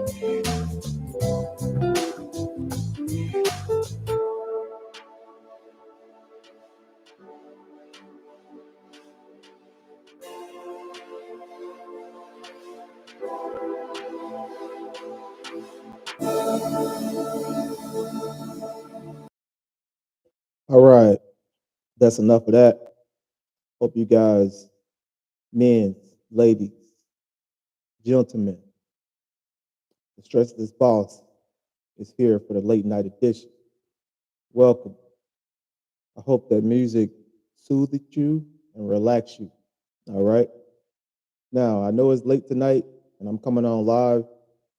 All right, that's enough of that. Hope you guys, men, ladies, gentlemen, the Stressless Boss is here for the late night edition. Welcome. I hope that music soothed you and relaxed you. All right. Now, I know it's late tonight and I'm coming on live.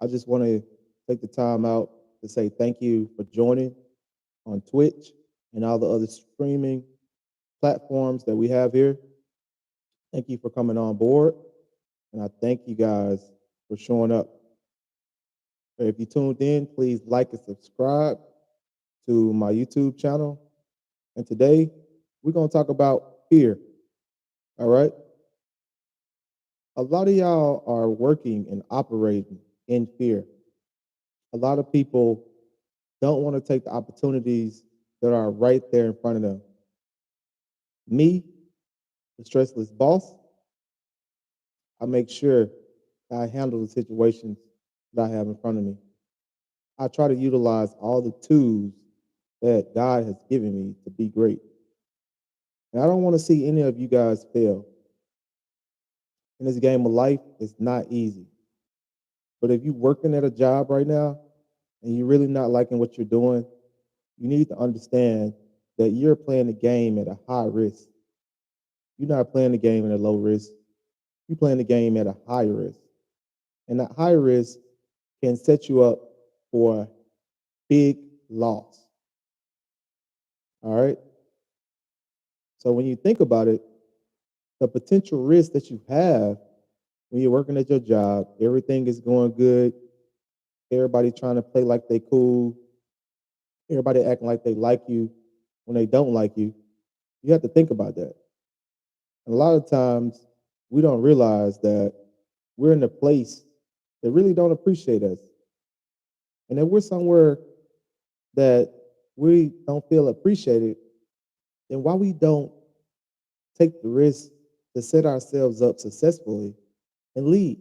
I just want to take the time out to say thank you for joining on Twitch and all the other streaming platforms that we have here. Thank you for coming on board. And I thank you guys for showing up. If you tuned in, please like and subscribe to my YouTube channel. And today, we're going to talk about fear. All right? A lot of y'all are working and operating in fear. A lot of people don't want to take the opportunities that are right there in front of them. Me, the Stressless Boss, I make sure that I handle the situations that I have in front of me. I try to utilize all the tools that God has given me to be great. And I don't want to see any of you guys fail. In this game of life, it's not easy. But if you're working at a job right now and you're really not liking what you're doing, you need to understand that you're playing the game at a high risk. You're not playing the game at a low risk. You're playing the game at a high risk. And that high risk can set you up for a big loss. All right? So when you think about it, the potential risk that you have when you're working at your job, everything is going good, everybody trying to play like they cool, everybody acting like they like you when they don't like you. You have to think about that. And a lot of times we don't realize that we're in a place that really don't appreciate us. And if we're somewhere that we don't feel appreciated, then why we don't take the risk to set ourselves up successfully and lead?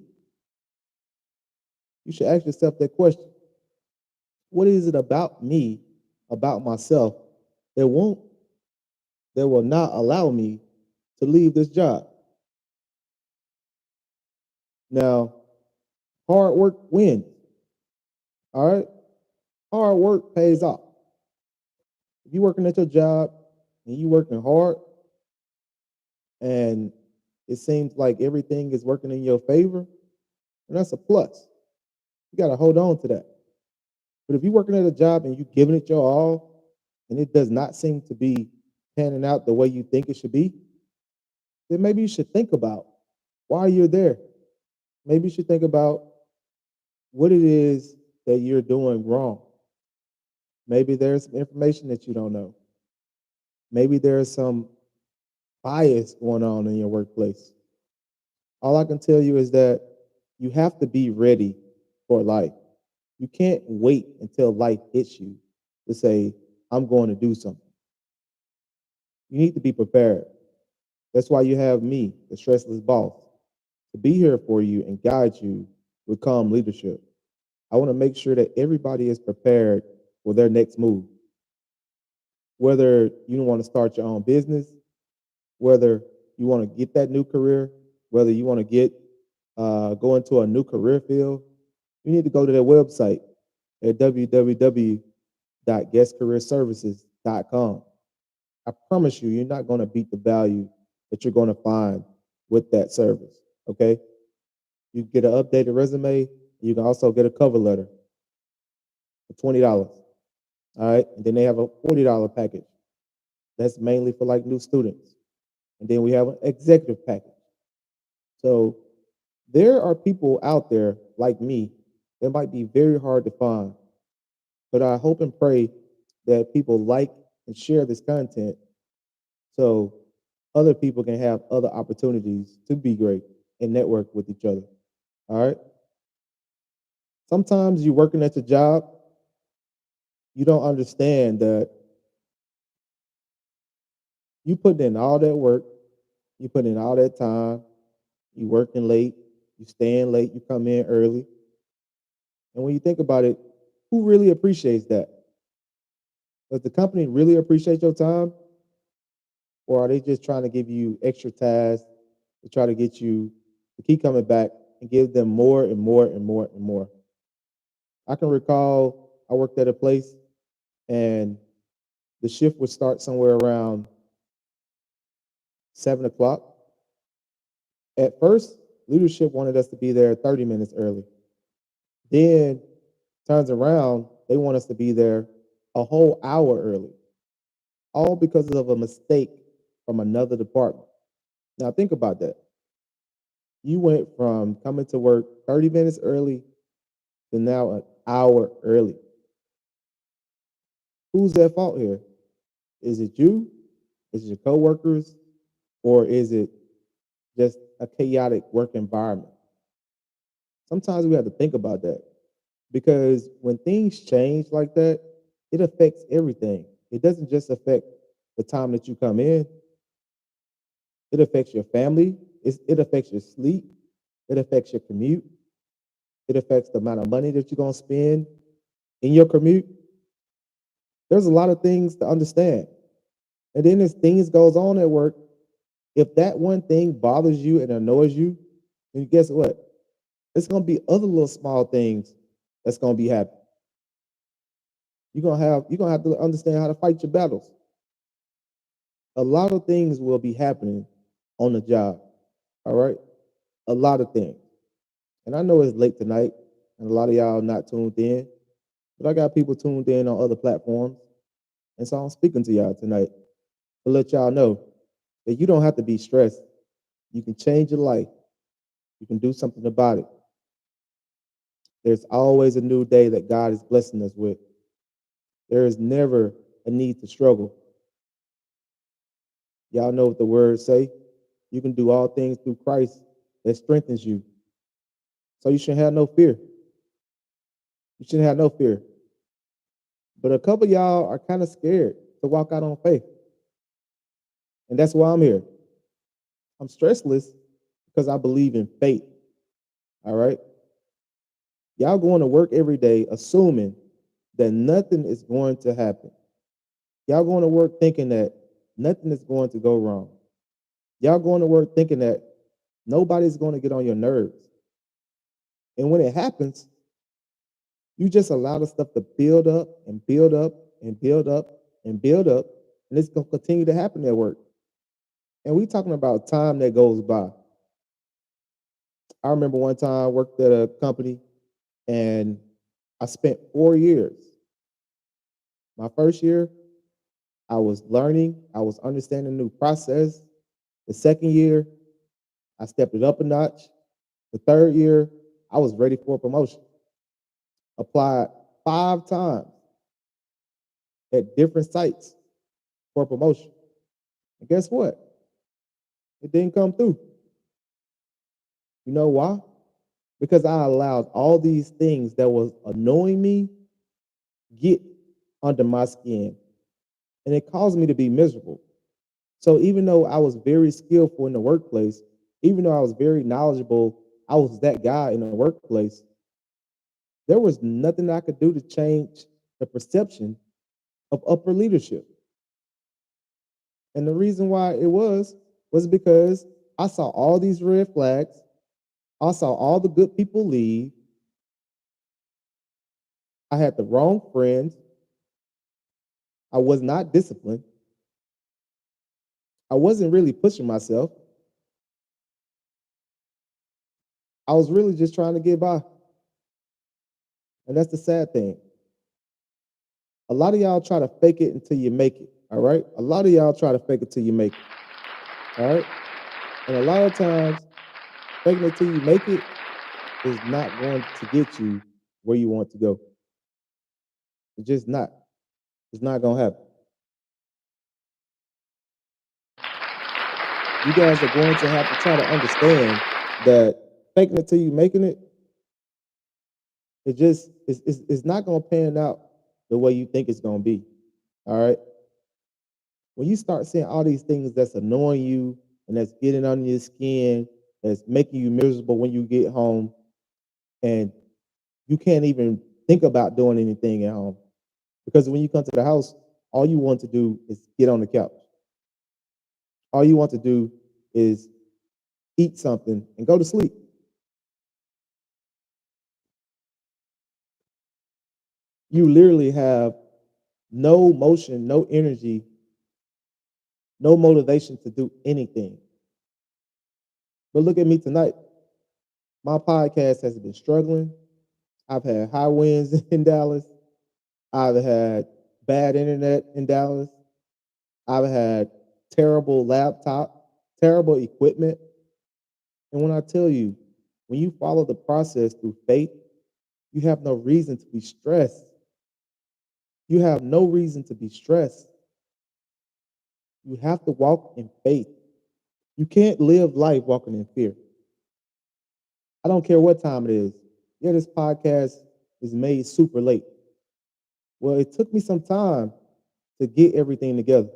You should ask yourself that question. What is it about me, about myself, that will not allow me to leave this job? Now, hard work wins. All right? Hard work pays off. If you're working at your job and you're working hard and it seems like everything is working in your favor, and that's a plus. You got to hold on to that. But if you're working at a job and you're giving it your all and it does not seem to be panning out the way you think it should be, then maybe you should think about why you're there. Maybe you should think about what it is that you're doing wrong. Maybe there's some information that you don't know. Maybe there's some bias going on in your workplace. All I can tell you is that you have to be ready for life. You can't wait until life hits you to say, I'm going to do something. You need to be prepared. That's why you have me, the Stressless Boss, to be here for you and guide you with calm leadership. I want to make sure that everybody is prepared for their next move. Whether you want to start your own business, whether you want to get that new career, whether you want to go into a new career field, you need to go to their website at www.guestcareerservices.com. I promise you, you're not going to beat the value that you're going to find with that service. Okay? You get an updated resume. You can also get a cover letter for $20. All right. And then they have a $40 package. That's mainly for like new students. And then we have an executive package. So there are people out there like me that might be very hard to find. But I hope and pray that people like and share this content so other people can have other opportunities to be great and network with each other. All right. Sometimes you're working at your job, you don't understand that you put in all that work, you put in all that time, you working late, you staying late, you come in early. And when you think about it, who really appreciates that? Does the company really appreciate your time? Or are they just trying to give you extra tasks to try to get you to keep coming back and give them more and more and more and more? I can recall I worked at a place and the shift would start somewhere around 7 o'clock. At first, leadership wanted us to be there 30 minutes early. Then turns around, they want us to be there a whole hour early, all because of a mistake from another department. Now think about that. You went from coming to work 30 minutes early to now an hour early. Who's at fault here? Is it you? Is it your coworkers? Or is it just a chaotic work environment? Sometimes we have to think about that because when things change like that, it affects everything. It doesn't just affect the time that you come in, it affects your family, it affects your sleep, it affects your commute, it affects the amount of money that you're going to spend in your commute. There's a lot of things to understand. And then as things goes on at work, if that one thing bothers you and annoys you, then guess what? It's gonna be other little small things that's gonna be happening. You're gonna have to understand how to fight your battles. A lot of things will be happening on the job. All right, a lot of things. And I know it's late tonight, and a lot of y'all not tuned in, but I got people tuned in on other platforms, and so I'm speaking to y'all tonight to let y'all know that you don't have to be stressed. You can change your life. You can do something about it. There's always a new day that God is blessing us with. There is never a need to struggle. Y'all know what the words say. You can do all things through Christ that strengthens you. So you shouldn't have no fear. You shouldn't have no fear. But a couple of y'all are kind of scared to walk out on faith. And that's why I'm here. I'm stressless because I believe in faith. All right. Y'all going to work every day assuming that nothing is going to happen. Y'all going to work thinking that nothing is going to go wrong. Y'all going to work thinking that nobody's going to get on your nerves. And when it happens, you just allow the stuff to build up and build up and build up and build up, and it's going to continue to happen at work. And we talking about time that goes by. I remember one time I worked at a company and I spent 4 years. My first year, I was learning, I was understanding new process. The second year, I stepped it up a notch. The third year, I was ready for a promotion. Applied 5 times at different sites for a promotion. And guess what? It didn't come through. You know why? Because I allowed all these things that was annoying me get under my skin. And it caused me to be miserable. So even though I was very skillful in the workplace, even though I was very knowledgeable, I was that guy in the workplace, there was nothing I could do to change the perception of upper leadership. And the reason why it was because I saw all these red flags. I saw all the good people leave. I had the wrong friends. I was not disciplined. I wasn't really pushing myself. I was really just trying to get by. And that's the sad thing. A lot of y'all try to fake it until you make it. All right. A lot of y'all try to fake it till you make it. All right. And a lot of times, faking it till you make it is not going to get you where you want to go. It's just not. It's not going to happen. You guys are going to have to try to understand that faking it till you making it It's not going to pan out the way you think it's going to be. All right. When you start seeing all these things that's annoying you and that's getting under your skin, that's making you miserable when you get home, and you can't even think about doing anything at home because when you come to the house, all you want to do is get on the couch. All you want to do is eat something and go to sleep. You literally have no motion, no energy, no motivation to do anything. But look at me tonight. My podcast has been struggling. I've had high winds in Dallas. I've had bad internet in Dallas. I've had terrible laptop, terrible equipment. And when I tell you, when you follow the process through faith, you have no reason to be stressed. You have no reason to be stressed. You have to walk in faith. You can't live life walking in fear. I don't care what time it is. Yeah, this podcast is made super late. Well, it took me some time to get everything together.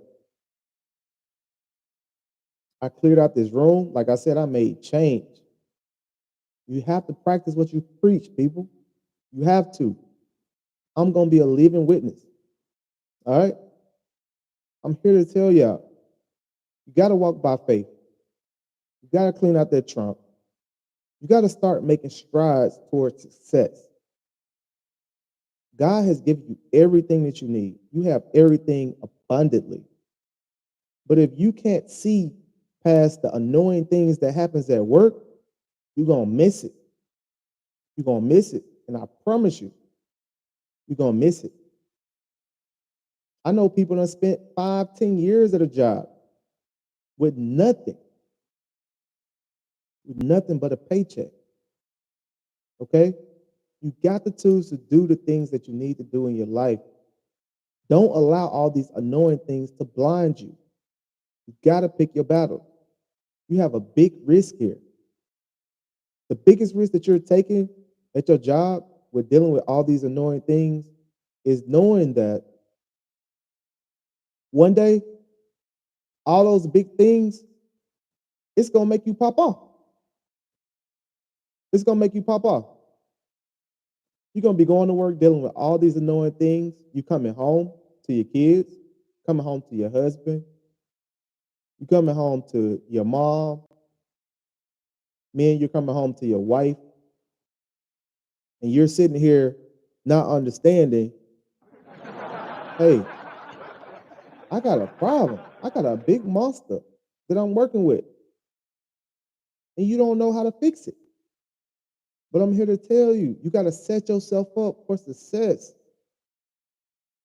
I cleared out this room. Like I said, I made change. You have to practice what you preach, people. You have to. I'm going to be a living witness. All right? I'm here to tell y'all, you got to walk by faith. You got to clean out that trunk. You got to start making strides towards success. God has given you everything that you need. You have everything abundantly. But if you can't see past the annoying things that happens at work, you're going to miss it. You're going to miss it. And I promise you, you're going to miss it. I know people that spent 5, 10 years at a job with nothing but a paycheck. Okay? You got the tools to do the things that you need to do in your life. Don't allow all these annoying things to blind you. You got to pick your battle. You have a big risk here. The biggest risk that you're taking at your job with dealing with all these annoying things is knowing that one day, all those big things, it's going to make you pop off. It's going to make you pop off. You're going to be going to work dealing with all these annoying things. You coming home to your kids, coming home to your husband, you coming home to your mom, you're coming home to your wife, and you're sitting here not understanding, hey, I got a problem. I got a big monster that I'm working with, and you don't know how to fix it. But I'm here to tell you, you got to set yourself up for success.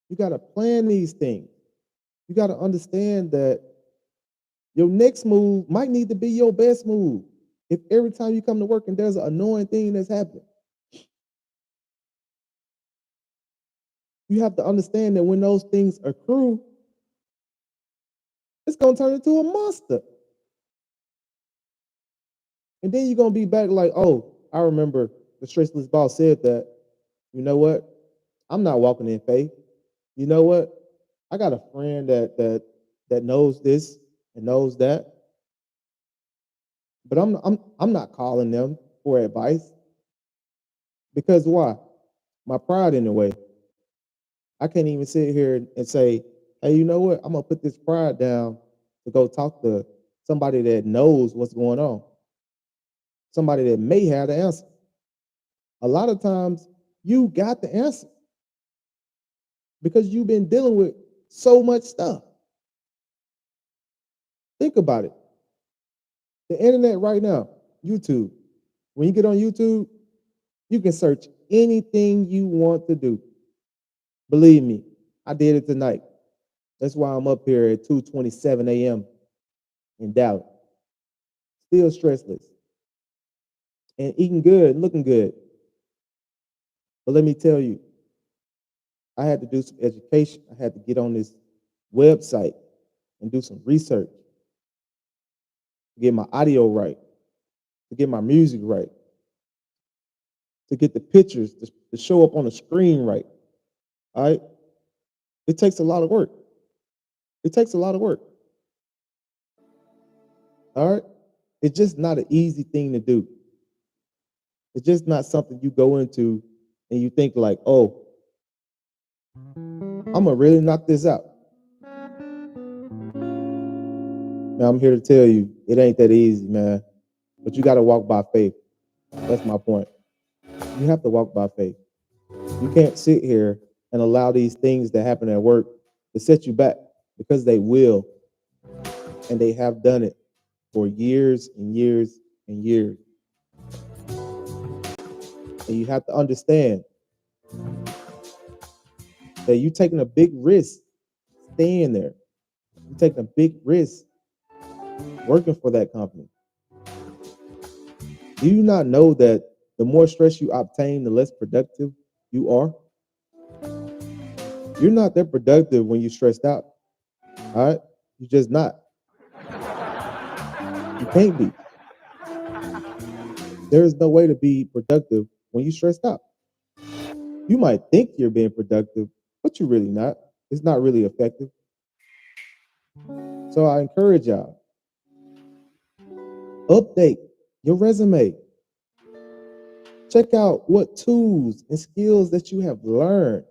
You got to plan these things. You got to understand that your next move might need to be your best move. If every time you come to work and there's an annoying thing that's happening, you have to understand that when those things accrue, it's going to turn into a monster. And then you're going to be back like, oh, I remember the Stressless Boss said that, you know what? I'm not walking in faith. You know what? I got a friend that knows this and knows that, but I'm not calling them for advice because why? My pride in the way. I can't even sit here and say, hey, you know what? I'm gonna put this pride down to go talk to somebody that knows what's going on, somebody that may have the answer. A lot of times you got the answer because you've been dealing with so much stuff. Think about it. The internet right now, YouTube. When you get on YouTube, you can search anything you want to do. Believe me, I did it tonight. That's why I'm up here at 2:27 a.m. in Dallas. Still stressless and eating good, looking good. But let me tell you, I had to do some education. I had to get on this website and do some research to get my audio right, to get my music right, to get the pictures, to show up on the screen right. All right. It takes a lot of work. It takes a lot of work. All right. It's just not an easy thing to do. It's just not something you go into and you think like, oh, I'm gonna really knock this out. Now I'm here to tell you, it ain't that easy, man. But you got to walk by faith. That's my point. You have to walk by faith. You can't sit here and allow these things that happen at work to set you back, because they will, and they have done it for years and years and years. And you have to understand that you're taking a big risk staying there. You're taking a big risk working for that company. Do you not know that the more stress you obtain, the less productive you are? You're not that productive when you're stressed out. All right? You're just not. You can't be. There is no way to be productive when you're stressed out. You might think you're being productive, but you're really not. It's not really effective. So I encourage y'all, update your resume. Check out what tools and skills that you have learned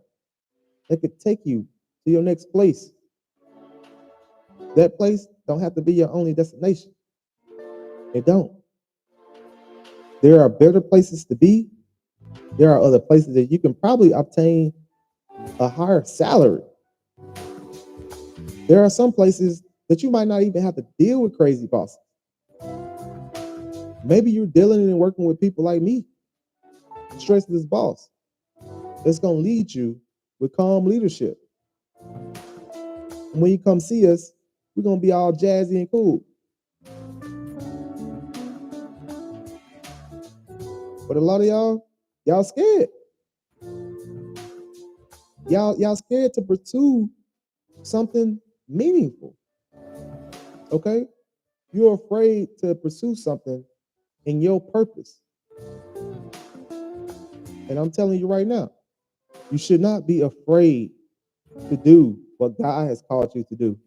that could take you to your next place. That place don't have to be your only destination. It don't. There are better places to be. There are other places that you can probably obtain a higher salary. There are some places that you might not even have to deal with crazy bosses. Maybe you're dealing and working with people like me, Stressless Boss, that's going to lead you with calm leadership. And when you come see us, we're going to be all jazzy and cool. But a lot of y'all scared. Y'all scared to pursue something meaningful. Okay? You're afraid to pursue something in your purpose. And I'm telling you right now, you should not be afraid to do what God has called you to do.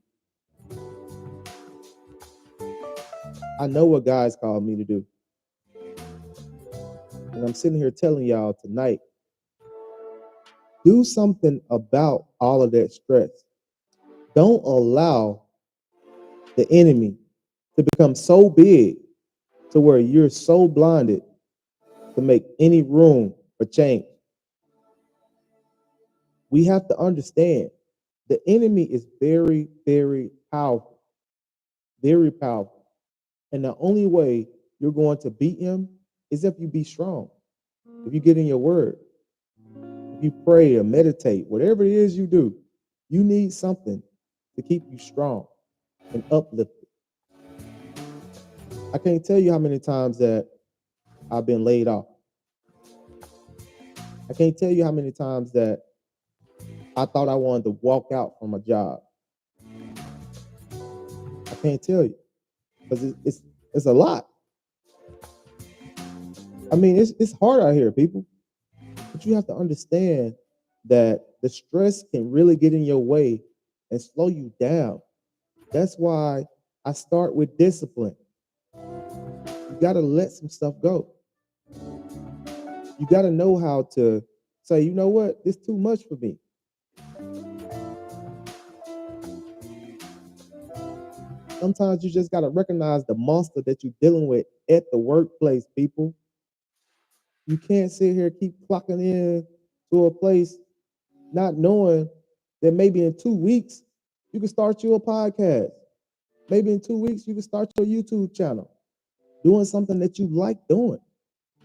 I know what God has called me to do. And I'm sitting here telling y'all tonight, do something about all of that stress. Don't allow the enemy to become so big to where you're so blinded to make any room for change. We have to understand the enemy is very, very powerful. Very powerful. And the only way you're going to beat him is if you be strong. If you get in your word, if you pray or meditate, whatever it is you do, you need something to keep you strong and uplifted. I can't tell you how many times that I've been laid off. I can't tell you how many times that I thought I wanted to walk out from a job. I can't tell you because it's a lot. I mean, it's hard out here, people. But you have to understand that the stress can really get in your way and slow you down. That's why I start with discipline. You got to let some stuff go. You got to know how to say, you know what, this is too much for me. Sometimes you just got to recognize the monster that you're dealing with at the workplace, people. You can't sit here keep clocking in to a place not knowing that maybe in 2 weeks you can start your podcast. Maybe in 2 weeks you can start your YouTube channel, doing something that you like doing.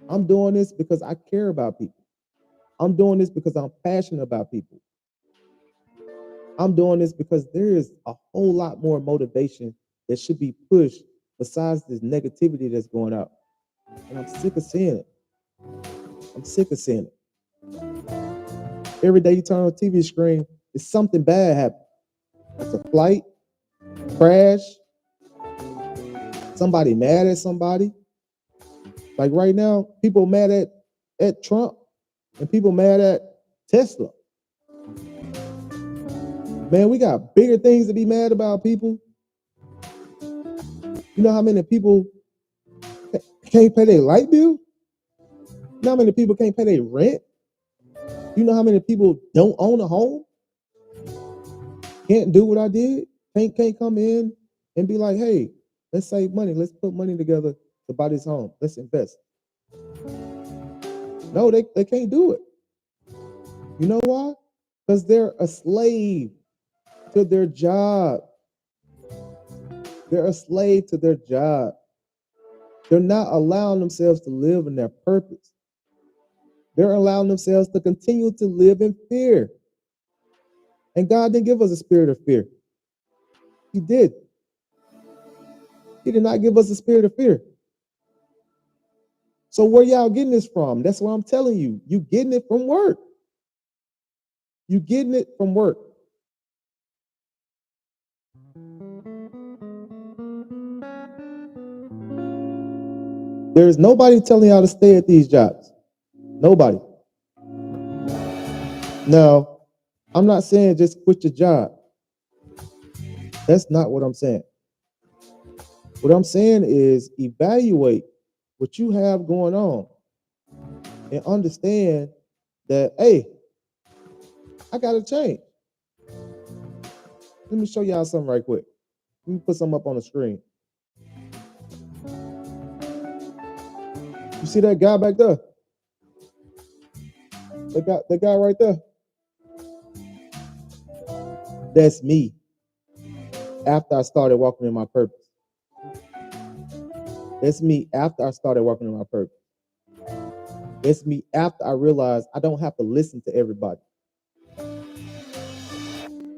I'm doing this because I care about people. I'm doing this because I'm passionate about people. I'm doing this because there is a whole lot more motivation that should be pushed besides this negativity that's going out. And I'm sick of seeing it. I'm sick of seeing it. Every day you turn on a TV screen, it's something bad happening. It's a flight, crash, somebody mad at somebody. Like right now, people mad at Trump And people mad at Tesla. Man, we got bigger things to be mad about, people. You know how many people can't pay their light bill? You know how many people can't pay their rent? You know how many people don't own a home? Can't do what I did? Can't come in and be like, hey, let's save money. Let's put money together to buy this home. Let's invest. No, they can't do it. You know why? Because they're a slave to their job. They're a slave to their job. They're not allowing themselves to live in their purpose. They're allowing themselves to continue to live in fear. And God didn't give us a spirit of fear. He did. He did not give us a spirit of fear. So where y'all getting this from? That's what I'm telling you. You getting it from work. You getting it from work. There's nobody telling y'all to stay at these jobs. Nobody. Now, I'm not saying just quit your job. That's not what I'm saying. What I'm saying is evaluate what you have going on and understand that, hey, I got to change. Let me show y'all something right quick. Let me put something up on the screen. You see that guy back there? The guy right there? That's me after I started walking in my purpose. That's me after I started walking in my purpose. That's me after I realized I don't have to listen to everybody.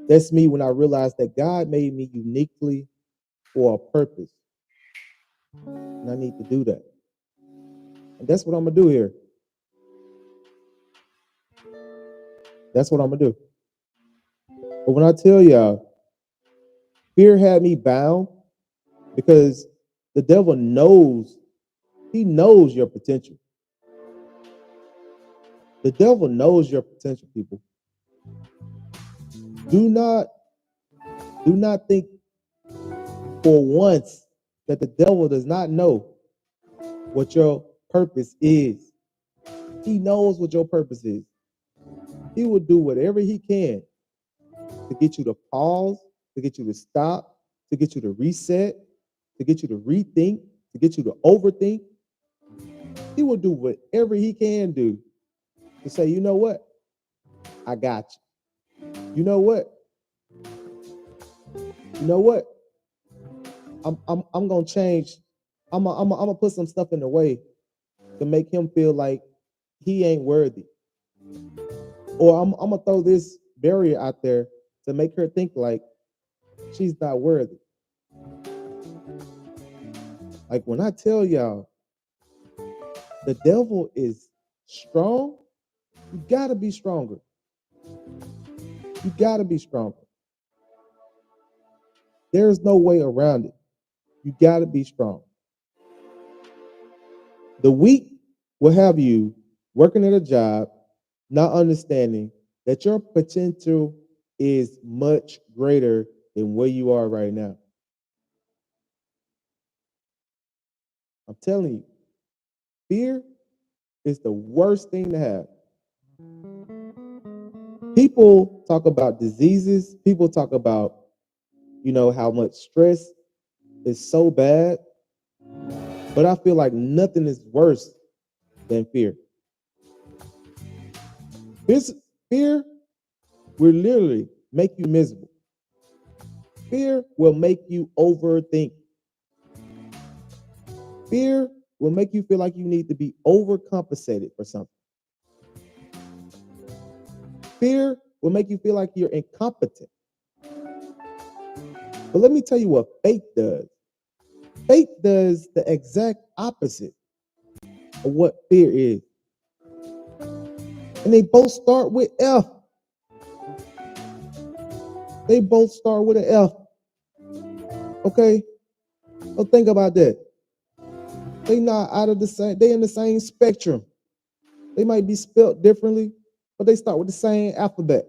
That's me when I realized that God made me uniquely for a purpose. And I need to do that. And that's what I'm going to do here. That's what I'm going to do. But when I tell y'all, fear had me bound because the devil knows, he knows your potential. The devil knows your potential, people. Do not think for once that the devil does not know what your purpose is. He knows what your purpose is. He will do whatever he can to get you to pause, to get you to stop, to get you to reset, to get you to rethink, to get you to overthink. He will do whatever he can do to say, you know what? I got you. You know what? You know what? I'm gonna change. I'm gonna put some stuff in the way to make him feel like he ain't worthy. Or I'm gonna throw this barrier out there to make her think like she's not worthy. Like when I tell y'all the devil is strong, you gotta be stronger. You gotta be stronger. There's no way around it. You gotta be strong. The weak will have you working at a job, not understanding that your potential is much greater than where you are right now. I'm telling you, fear is the worst thing to have. People talk about diseases. People talk about, how much stress is so bad. But I feel like nothing is worse than fear. Fear will literally make you miserable. Fear will make you overthink. Fear will make you feel like you need to be overcompensated for something. Fear will make you feel like you're incompetent. But let me tell you what faith does. Faith does the exact opposite of what fear is. And they both start with F. They both start with an F. Okay? So think about that. They not out of the same, they in the same spectrum. They might be spelled differently, but they start with the same alphabet.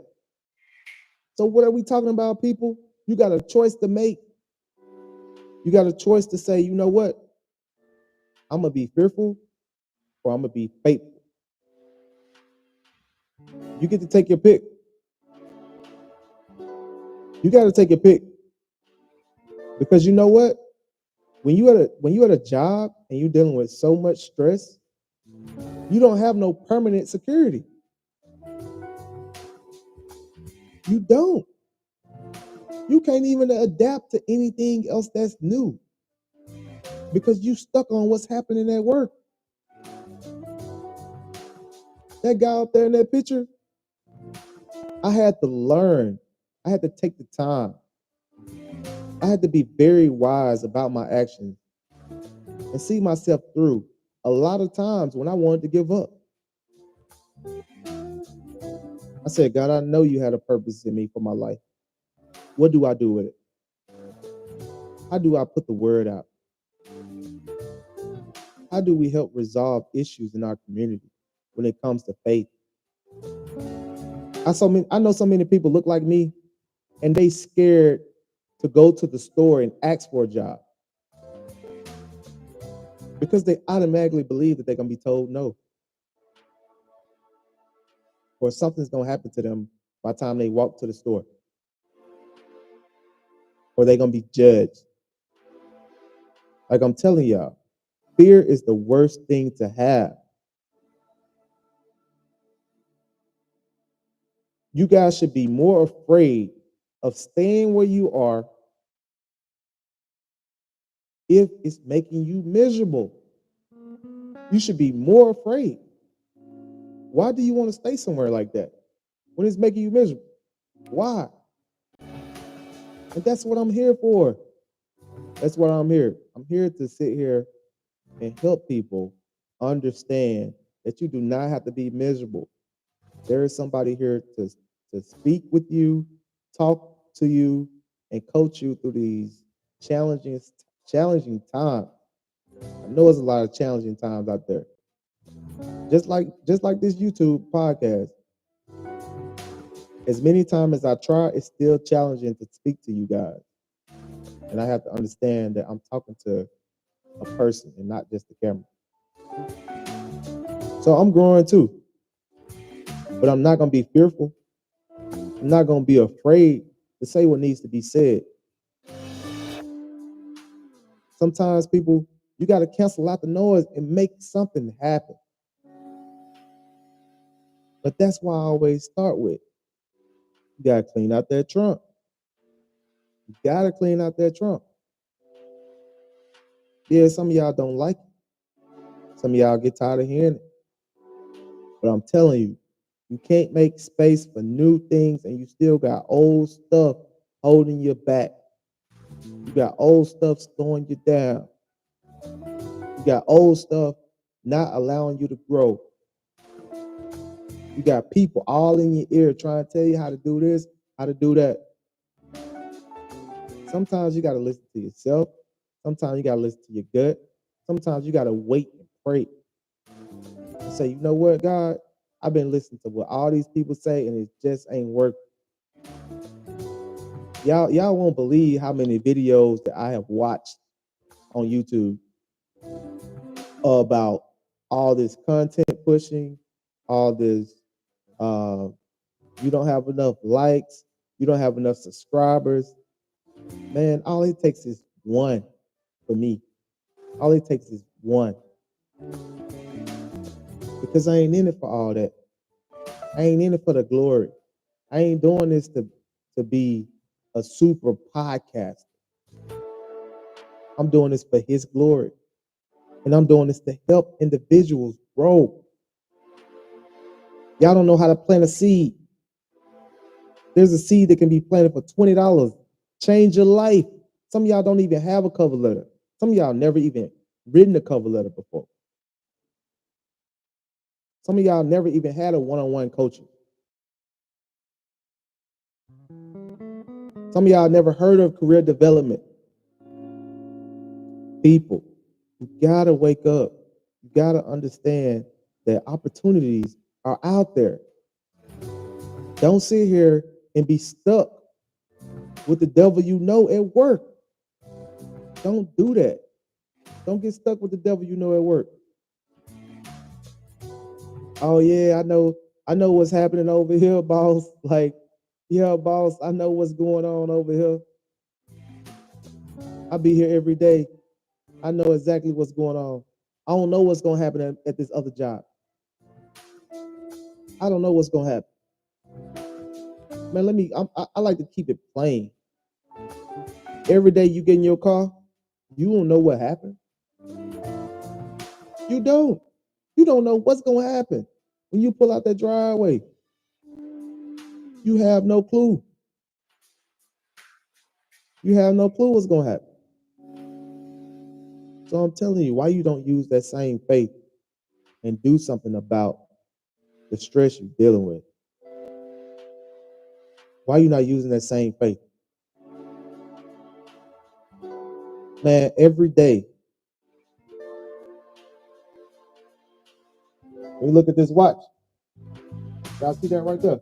So what are we talking about, people? You got a choice to make. You got a choice to say, you know what? I'm going to be fearful or I'm going to be faithful. You get to take your pick. You got to take your pick. Because you know what? When you at a job and you're dealing with so much stress, you don't have no permanent security. You don't. You can't even adapt to anything else that's new because you stuck on what's happening at work. That guy up there in that picture, I had to learn. I had to take the time. I had to be very wise about my actions and see myself through a lot of times when I wanted to give up. I said, God, I know you had a purpose in me for my life. What do I do with it? How do I put the word out? How do we help resolve issues in our community when it comes to faith? I know so many people look like me and they scared to go to the store and ask for a job because they automatically believe that they're going to be told no or something's going to happen to them by the time they walk to the store or they're going to be judged. Like I'm telling y'all, fear is the worst thing to have. You guys should be more afraid of staying where you are if it's making you miserable. You should be more afraid. Why do you want to stay somewhere like that when it's making you miserable? Why? And that's what I'm here for. That's what I'm here. I'm here to sit here and help people understand that you do not have to be miserable. There is somebody here to speak with you, talk to you, and coach you through these challenging times. I know there's a lot of challenging times out there. Just like this YouTube podcast. As many times as I try, it's still challenging to speak to you guys. And I have to understand that I'm talking to a person and not just the camera. So I'm growing too. But I'm not going to be fearful. I'm not going to be afraid to say what needs to be said. Sometimes people, you got to cancel out the noise and make something happen. But that's why I always start with, you got to clean out that trunk. You got to clean out that trunk. Yeah, some of y'all don't like it. Some of y'all get tired of hearing it. But I'm telling you, you can't make space for new things and you still got old stuff holding you back. You got old stuff slowing you down. You got old stuff not allowing you to grow. You got people all in your ear trying to tell you how to do this, how to do that. Sometimes you got to listen to yourself. Sometimes you got to listen to your gut. Sometimes you got to wait and pray and say, you know what, God, I've been listening to what all these people say and it just ain't working. Y'all won't believe how many videos that I have watched on YouTube about all this content pushing, all this you don't have enough likes, you don't have enough subscribers. Man, all it takes is one for me. All it takes is one. Because I ain't in it for all that. I ain't in it for the glory. I ain't doing this to be a super podcaster. I'm doing this for his glory. And I'm doing this to help individuals grow. Y'all don't know how to plant a seed. There's a seed that can be planted for $20. Change your life. Some of y'all don't even have a cover letter. Some of y'all never even written a cover letter before. Some of y'all never even had a one-on-one coaching. Some of y'all never heard of career development. People, you gotta wake up. You gotta understand that opportunities are out there. Don't sit here and be stuck with the devil you know at work. Don't do that. Don't get stuck with the devil you know at work. Oh yeah, I know what's happening over here, boss. Like, yeah, boss, I know what's going on over here. I be here every day. I know exactly what's going on. I don't know what's gonna happen at this other job. I don't know what's gonna happen. Man, I like to keep it plain. Every day you get in your car, you don't know what happened. You don't. You don't know what's gonna happen. When you pull out that driveway, you have no clue. You have no clue what's gonna happen. So I'm telling you, why you don't use that same faith and do something about the stress you're dealing with? Why you not using that same faith? Man, every day. When you look at this watch, y'all see that right there?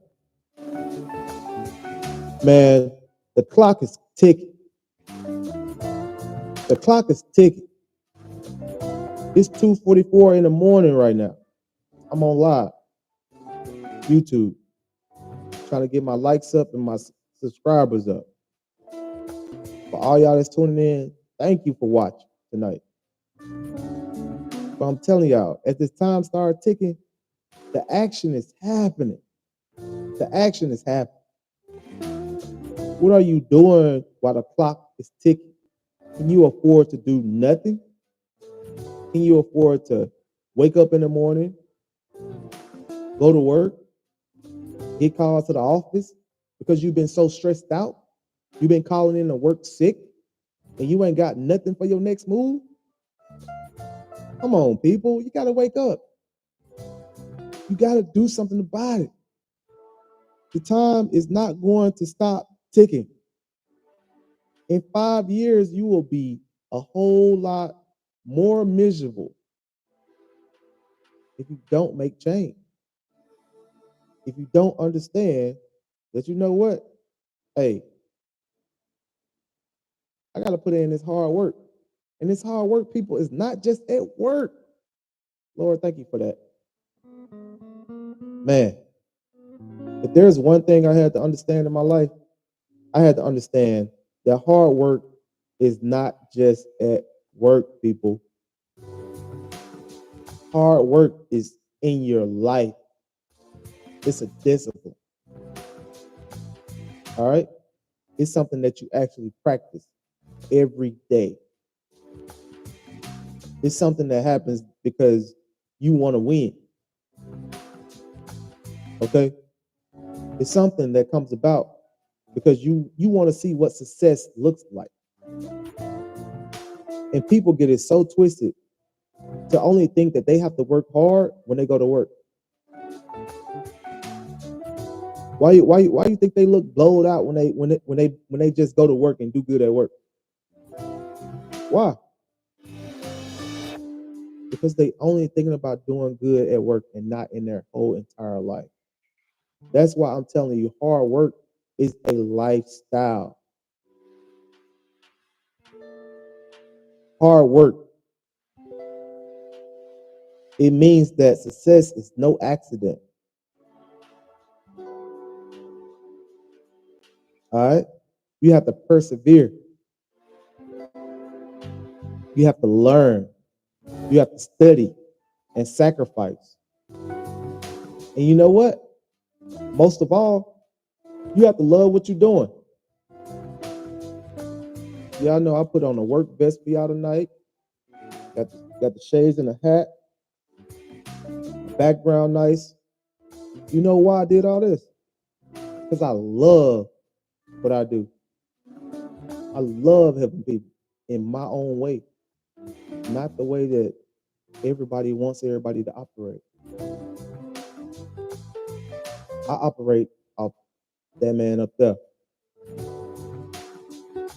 Man, the clock is ticking. The clock is ticking. It's 2:44 in the morning right now. I'm on live, YouTube, trying to get my likes up and my subscribers up. For all y'all that's tuning in, thank you for watching tonight. But I'm telling y'all, as this time starts ticking, the action is happening. The action is happening. What are you doing while the clock is ticking? Can you afford to do nothing? Can you afford to wake up in the morning, go to work, get called to the office because you've been so stressed out? You've been calling in to work sick and you ain't got nothing for your next move? Come on, people. You got to wake up. You got to do something about it. The time is not going to stop ticking. In 5 years, you will be a whole lot more miserable if you don't make change. If you don't understand that, you know what? Hey, I got to put in this hard work. And this hard work, people, is not just at work. Lord, thank you for that. Man, if there's one thing I had to understand in my life, I had to understand that hard work is not just at work, people. Hard work is in your life. It's a discipline. All right? It's something that you actually practice every day. It's something that happens because you want to win. Okay? It's something that comes about because you want to see what success looks like. And people get it so twisted to only think that they have to work hard when they go to work. Why you think they look blowed out when they just go to work and do good at work? Why? Because they only thinking about doing good at work and not in their whole entire life. That's why I'm telling you, hard work is a lifestyle. Hard work. It means that success is no accident. All right? You have to persevere. You have to learn. You have to study and sacrifice. And you know what? Most of all, you have to love what you're doing. Y'all know I put on a work vest for y'all tonight. Got the shades and the hat. Background nice. You know why I did all this? Because I love what I do. I love helping people in my own way, not the way that everybody wants everybody to operate. I operate off that man up there.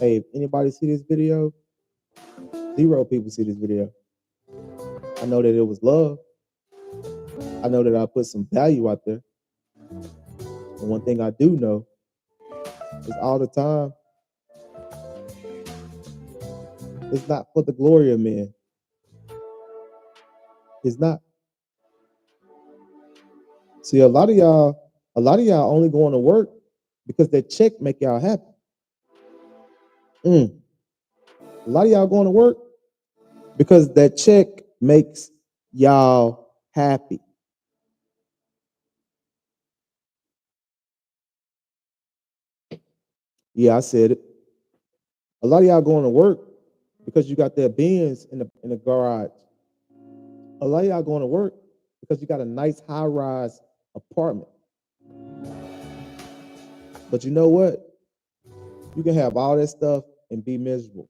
Hey, if anybody see this video, 0 people see this video. I know that it was love. I know that I put some value out there. And one thing I do know is all the time, it's not for the glory of men. It's not. See, a lot of y'all only going to work because that check make y'all happy. A lot of y'all going to work because that check makes y'all happy. Yeah, I said it. A lot of y'all going to work because you got that Benz in the garage. A lot of y'all going to work because you got a nice high rise apartment. But you know what? You can have all that stuff and be miserable.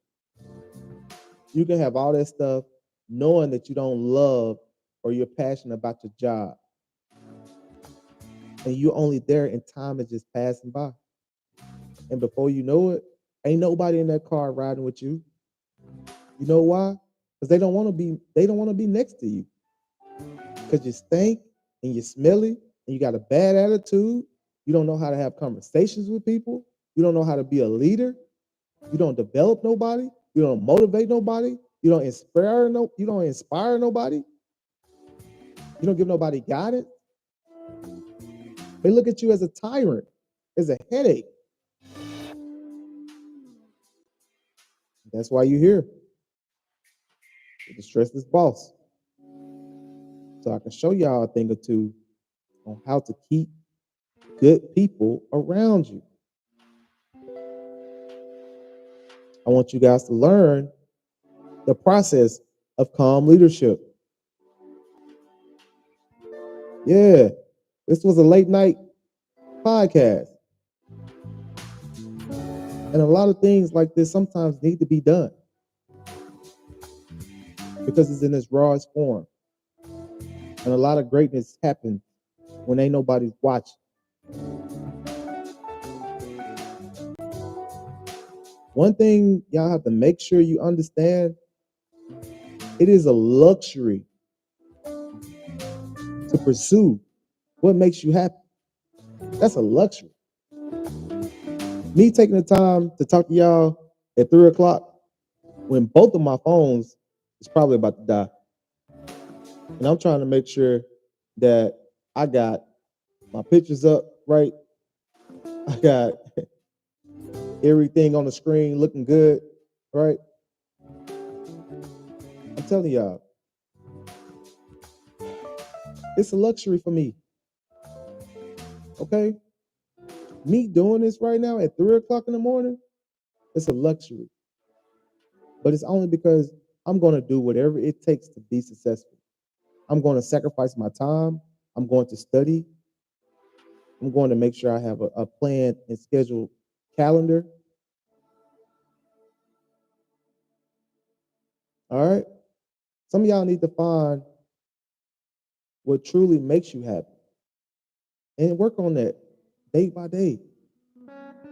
You can have all that stuff knowing that you don't love or you're passionate about your job. And you're only there and time is just passing by. And before you know it, ain't nobody in that car riding with you. You know why? Because they don't want to be next to you. Because you stink and you're smelly and you got a bad attitude. You don't know how to have conversations with people. You don't know how to be a leader. You don't develop nobody. You don't motivate nobody. You don't inspire nobody. You don't give nobody guidance. They look at you as a tyrant, as a headache. That's why you're here with the Stressless Boss. So I can show y'all a thing or two on how to keep good people around you. I want you guys to learn the process of calm leadership. Yeah, this was a late night podcast. And a lot of things like this sometimes need to be done because it's in its rawest form. And a lot of greatness happens when ain't nobody's watching. One thing y'all have to make sure you understand, it is a luxury to pursue what makes you happy. That's a luxury. Me taking the time to talk to y'all at 3:00 when both of my phones is probably about to die. And I'm trying to make sure that I got my pictures up right. I got everything on the screen looking good, right? I'm telling y'all, it's a luxury for me. Okay? Me doing this right now at 3:00 in the morning, it's a luxury. But it's only because I'm going to do whatever it takes to be successful. I'm going to sacrifice my time. I'm going to study. I'm going to make sure I have a planned and scheduled calendar. All right? Some of y'all need to find what truly makes you happy and work on that day by day.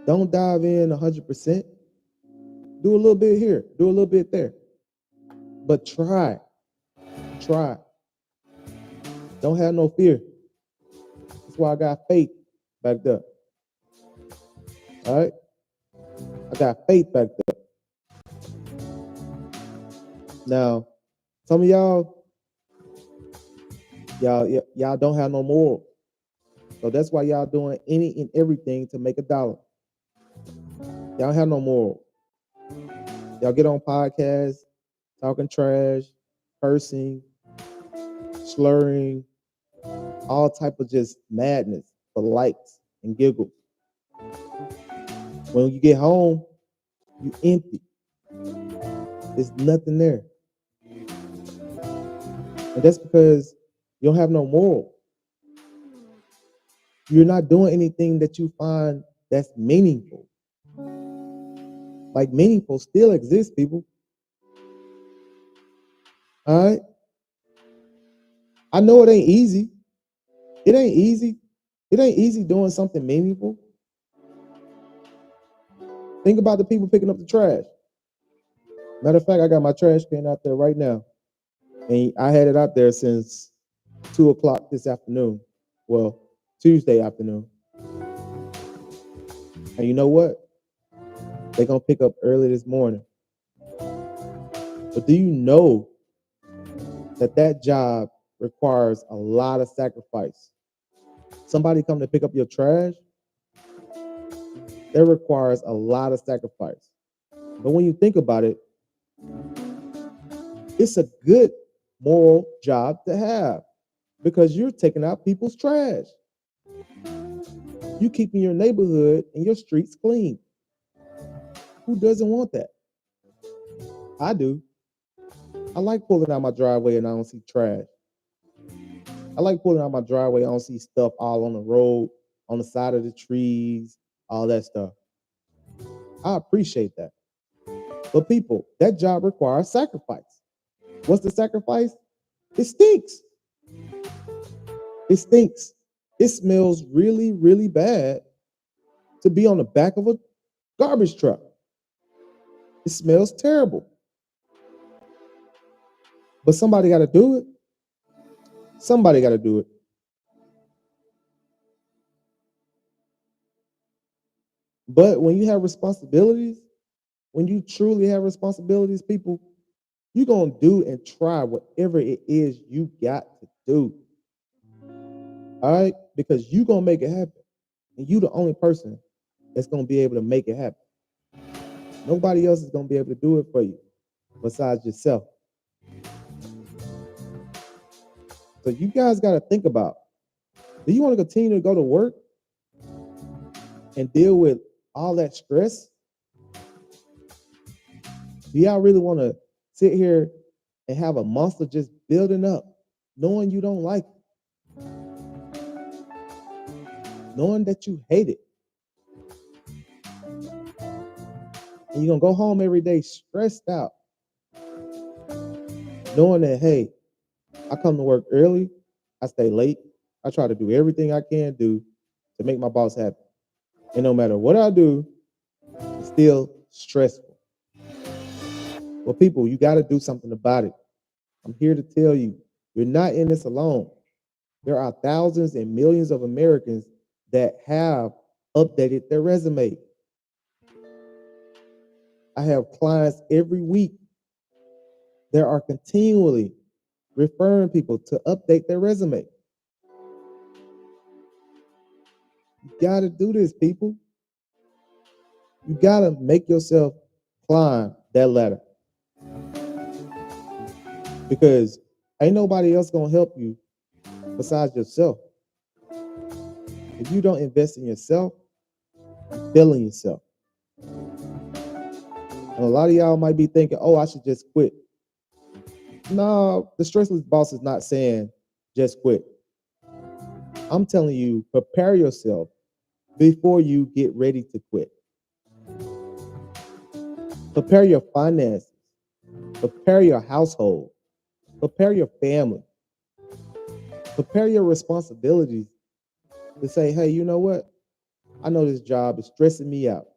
Don't dive in 100%. Do a little bit here, do a little bit there. But try. Don't have no fear. That's why I got faith backed up. All right? I got faith backed up. Now, some of y'all don't have no moral. So that's why y'all doing any and everything to make $1. Y'all have no moral. Y'all get on podcasts, talking trash, cursing, slurring, all type of just madness for likes and giggles. When you get home, you empty. There's nothing there. And that's because you don't have no moral. You're not doing anything that you find that's meaningful. Like meaningful still exists, people. All right. I know it ain't easy. It ain't easy. It ain't easy doing something meaningful. Think about the people picking up the trash. Matter of fact, I got my trash can out there right now. And I had it out there since 2 o'clock this afternoon. Well, Tuesday afternoon. And you know what? They're going to pick up early this morning. But do you know that that job requires a lot of sacrifice? Somebody come to pick up your trash, that requires a lot of sacrifice. But when you think about it, it's a good moral job to have because you're taking out people's trash. You keeping your neighborhood and your streets clean. Who doesn't want that? I do. I like pulling out my driveway and I don't see trash. I like pulling out my driveway. I don't see stuff all on the road, on the side of the trees, all that stuff. I appreciate that. But people, that job requires sacrifice. What's the sacrifice? It stinks. It stinks. It smells really, really bad to be on the back of a garbage truck. It smells terrible. But somebody got to do it. Somebody got to do it. But when you have responsibilities, when you truly have responsibilities, people, you're going to do and try whatever it is you got to do. All right? Because you're going to make it happen. And you're the only person that's going to be able to make it happen. Nobody else is going to be able to do it for you besides yourself. So you guys got to think about, do you want to continue to go to work and deal with all that stress? Do y'all really want to sit here and have a monster just building up, knowing you don't like it, knowing that you hate it, and you're going to go home every day stressed out, knowing that, hey, I come to work early, I stay late, I try to do everything I can do to make my boss happy. And no matter what I do, it's still stressful. Well, people, you got to do something about it. I'm here to tell you, you're not in this alone. There are thousands and millions of Americans that have updated their resume. I have clients every week that are continually referring people to update their resume. You got to do this, people. You got to make yourself climb that ladder. Because ain't nobody else going to help you besides yourself. If you don't invest in yourself, you're failing yourself. And a lot of y'all might be thinking, oh, I should just quit. No, the Stressless Boss is not saying just quit. I'm telling you, prepare yourself before you get ready to quit. Prepare your finances. Prepare your household. Prepare your family. Prepare your responsibilities to say, hey, you know what? I know this job is stressing me out.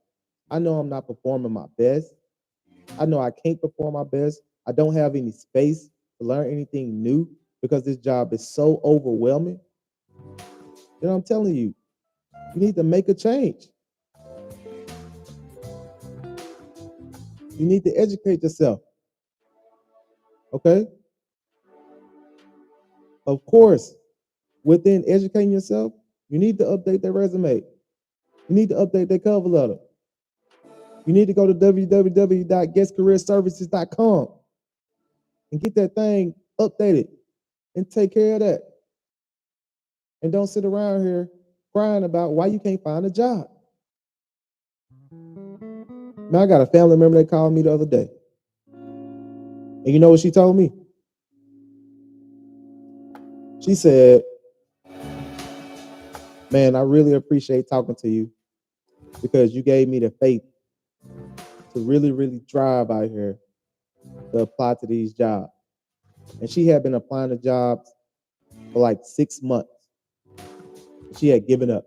I know I'm not performing my best. I know I can't perform my best. I don't have any space to learn anything new because this job is so overwhelming. You know, I'm telling you, you need to make a change. You need to educate yourself. Okay? Of course, within educating yourself, you need to update that resume. You need to update that cover letter. You need to go to www.guestcareerservices.com and get that thing updated and take care of that. And don't sit around here crying about why you can't find a job. Now, I got a family member that called me the other day. And you know what she told me? She said, man, I really appreciate talking to you because you gave me the faith to really, really drive out here to apply to these jobs. And she had been applying to jobs for like 6 months. She had given up.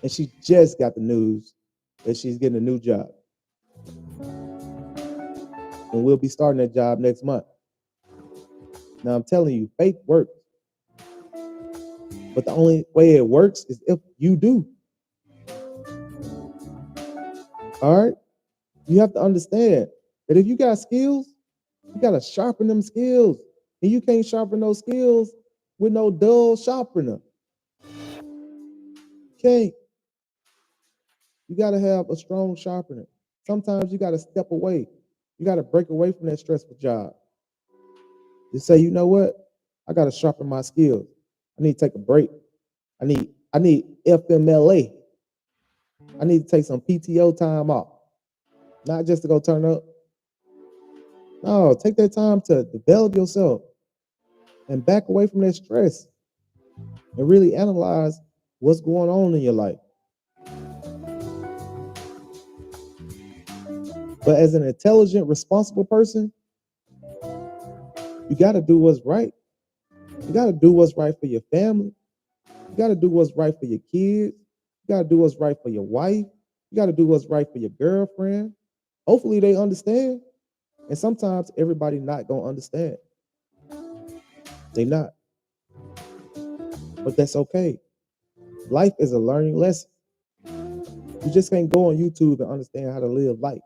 And she just got the news that she's getting a new job. And we'll be starting that job next month. Now I'm telling you, faith works. But the only way it works is if you do. All right? You have to understand that if you got skills, you got to sharpen them skills. And you can't sharpen those skills with no dull sharpener. Can't. You got to have a strong sharpener. Sometimes you got to step away. You got to break away from that stressful job. Just say, you know what? I got to sharpen my skills. I need to take a break. I need FMLA. I need to take some PTO time off. Not just to go turn up. No, take that time to develop yourself and back away from that stress and really analyze what's going on in your life. But as an intelligent, responsible person, you got to do what's right. You got to do what's right for your family. You got to do what's right for your kids. You got to do what's right for your wife. You got to do what's right for your girlfriend. Hopefully they understand. And sometimes everybody not going to understand. They not. But that's okay. Life is a learning lesson. You just can't go on YouTube and understand how to live life.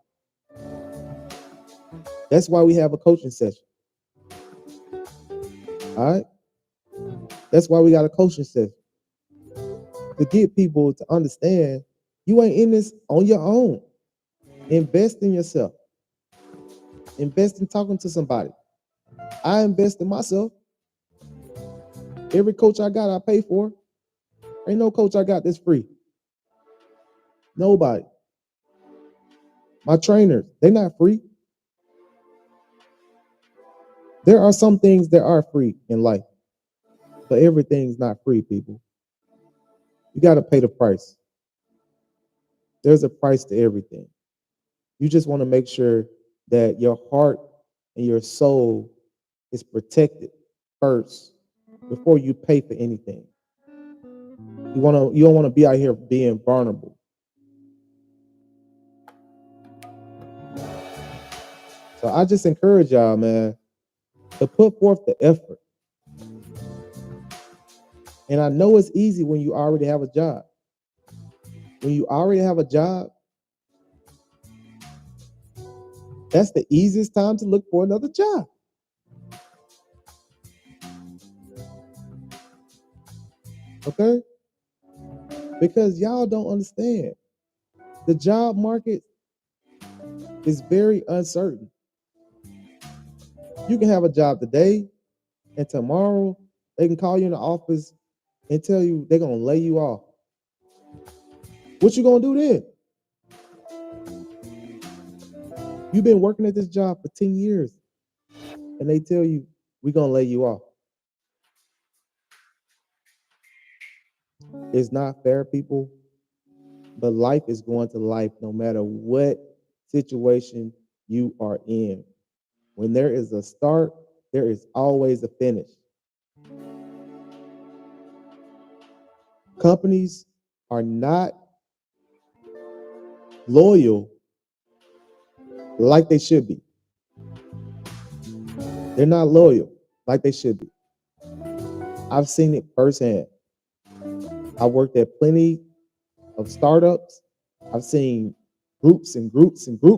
That's why we have a coaching session. All right? That's why we got a coaching session. To get people to understand you ain't in this on your own. Invest in yourself. Invest in talking to somebody. I invest in myself. Every coach I got, I pay for. Ain't no coach I got that's free. Nobody. My trainers, they're not free. There are some things that are free in life, but everything's not free, people. You got to pay the price. There's a price to everything. You just want to make sure that your heart and your soul is protected first before you pay for anything. You don't want to be out here being vulnerable. So I just encourage y'all, man, to put forth the effort. And I know it's easy when you already have a job. When you already have a job, that's the easiest time to look for another job. Okay? Because y'all don't understand. The job market is very uncertain. You can have a job today, and tomorrow they can call you in the office and tell you they're going to lay you off. What you going to do then? You've been working at this job for 10 years, and they tell you, we're going to lay you off. It's not fair, people, but life is going to life no matter what situation you are in. When there is a start, there is always a finish. Companies are not loyal like they should be. They're not loyal like they should be. I've seen it firsthand. I worked at plenty of startups. I've seen groups and groups and groups